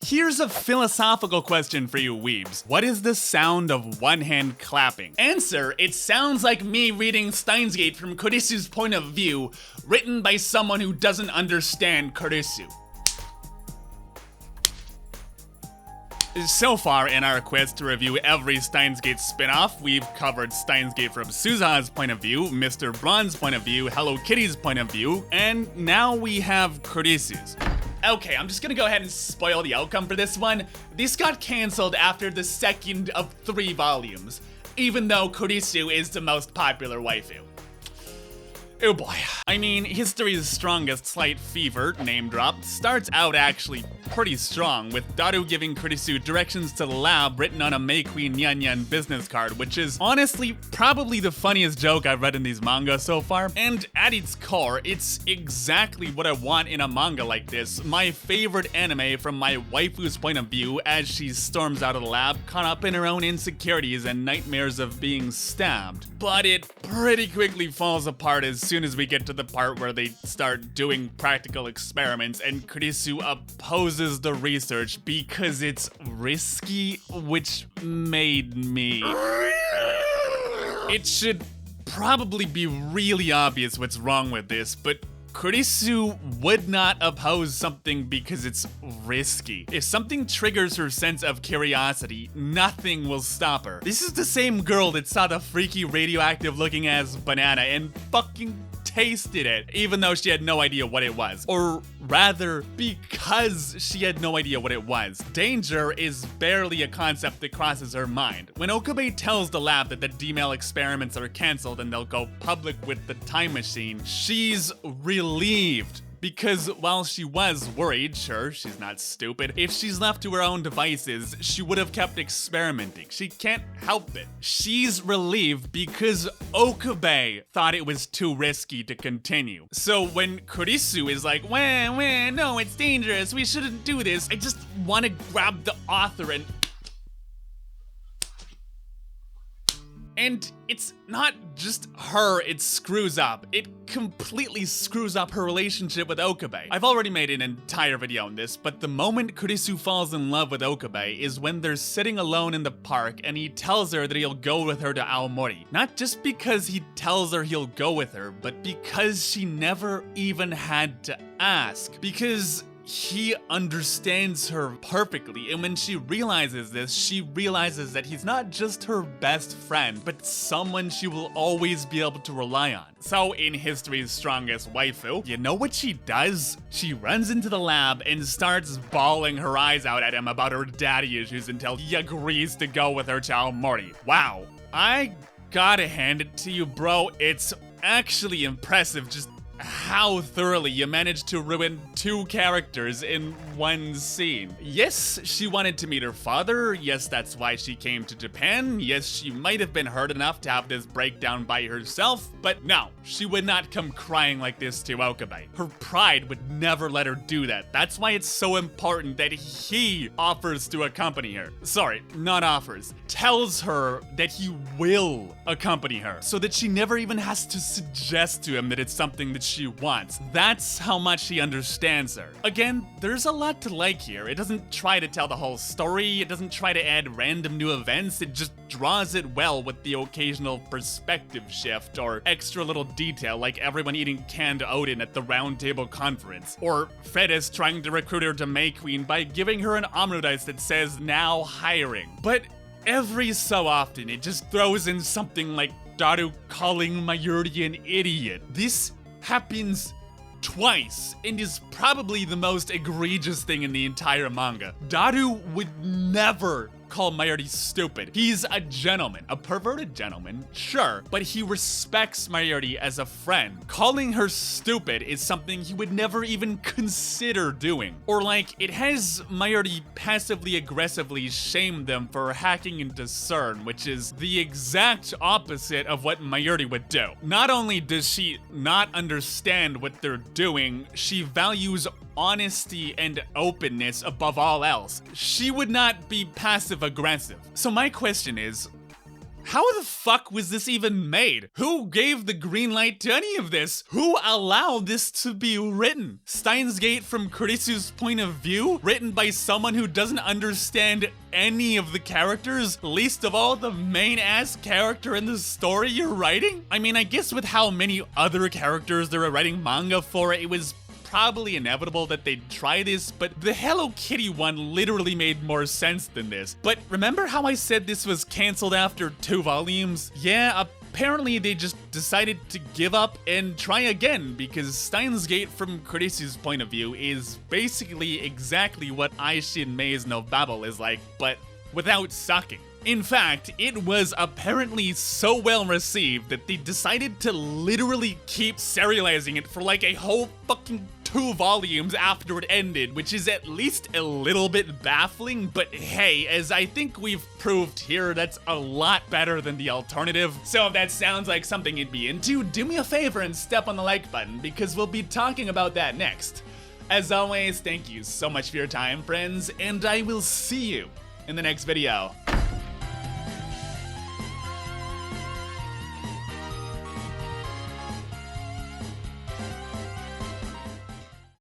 Here's a philosophical question for you weebs. What is the sound of one hand clapping? Answer, it sounds like me reading Steins from Kurisu's point of view, written by someone who doesn't understand Kurisu. So far in our quest to review every Steins Gate spin-off, we've covered Steins Gate from Suza's point of view, Mr. Braun's point of view, Hello Kitty's point of view, and now we have Kurisu's. Okay, I'm just gonna go ahead and spoil the outcome for this one. This got cancelled after the second of 3 volumes, even though Kurisu is the most popular waifu. Oh boy. I mean, history's strongest slight fever, name drop, starts out actually pretty strong, with Daru giving Kurisu directions to the lab written on a May Queen Nyan Nyan business card, which is honestly probably the funniest joke I've read in these manga so far. And at its core, it's exactly what I want in a manga like this, my favorite anime from my waifu's point of view as she storms out of the lab, caught up in her own insecurities and nightmares of being stabbed. But it pretty quickly falls apart as soon as we get to the part where they start doing practical experiments and Kurisu opposes the research because it's risky, which made me... It should probably be really obvious what's wrong with this, but Kurisu would not oppose something because it's risky. If something triggers her sense of curiosity, nothing will stop her. This is the same girl that saw the freaky radioactive looking ass banana and fucking tasted it, even though she had no idea what it was. Or rather, because she had no idea what it was. Danger is barely a concept that crosses her mind. When Okabe tells the lab that the D-mail experiments are cancelled and they'll go public with the time machine, she's relieved. Because while she was worried, sure, she's not stupid, if she's left to her own devices, she would have kept experimenting. She can't help it. She's relieved because Okabe thought it was too risky to continue. So when Kurisu is like, wah, no, it's dangerous, we shouldn't do this, I just want to grab the author and it's not just her it screws up, it completely screws up her relationship with Okabe. I've already made an entire video on this, but the moment Kurisu falls in love with Okabe is when they're sitting alone in the park and he tells her that he'll go with her to Aomori. Not just because he tells her he'll go with her, but because she never even had to ask. Because he understands her perfectly, and when she realizes this, she realizes that he's not just her best friend, but someone she will always be able to rely on. So in history's strongest waifu, you know what she does? She runs into the lab and starts bawling her eyes out at him about her daddy issues until he agrees to go with her to Aomori. Wow, I gotta hand it to you, bro. It's actually impressive just how thoroughly you managed to ruin 2 characters in one scene. Yes, she wanted to meet her father. Yes, that's why she came to Japan. Yes, she might have been hurt enough to have this breakdown by herself, but no, she would not come crying like this to Okabe. Her pride would never let her do that. That's why it's so important that he offers to accompany her. Sorry, not offers. Tells her that he will accompany her, so that she never even has to suggest to him that it's something that she wants. That's how much he understands her. Again, there's a lot to like here. It doesn't try to tell the whole story, it doesn't try to add random new events, it just draws it well with the occasional perspective shift or extra little detail like everyone eating canned Odin at the round table conference, or Fredis trying to recruit her to May Queen by giving her an omnidice that says now hiring. But every so often it just throws in something like Daru calling Mayuri an idiot. This happens twice and is probably the most egregious thing in the entire manga. Daru would never call Mayuri stupid. He's a gentleman, a perverted gentleman, sure, but he respects Mayuri as a friend. Calling her stupid is something he would never even consider doing. Or like, it has Mayuri passively aggressively shame them for hacking into CERN, which is the exact opposite of what Mayuri would do. Not only does she not understand what they're doing, she values honesty and openness above all else. She would not be passive aggressive. So my question is, How the fuck was this even made? Who gave the green light to any of this? Who allowed this to be written? Steins Gate from Kurisu's point of view? Written by someone who doesn't understand any of the characters, least of all the main ass character in the story you're writing? I mean, I guess with how many other characters they were writing manga for, it was probably inevitable that they'd try this, but the Hello Kitty one literally made more sense than this. But remember how I said this was canceled after 2 volumes? Yeah, apparently they just decided to give up and try again, because Steins Gate from Kurisu's point of view is basically exactly what Aishin Mei's no Babel is like, but without sucking. In fact, it was apparently so well received that they decided to literally keep serializing it for like a whole fucking 2 volumes after it ended, which is at least a little bit baffling, but hey, as I think we've proved here, that's a lot better than the alternative. So if that sounds like something you'd be into, do me a favor and step on the like button, because we'll be talking about that next. As always, thank you so much for your time, friends, and I will see you in the next video.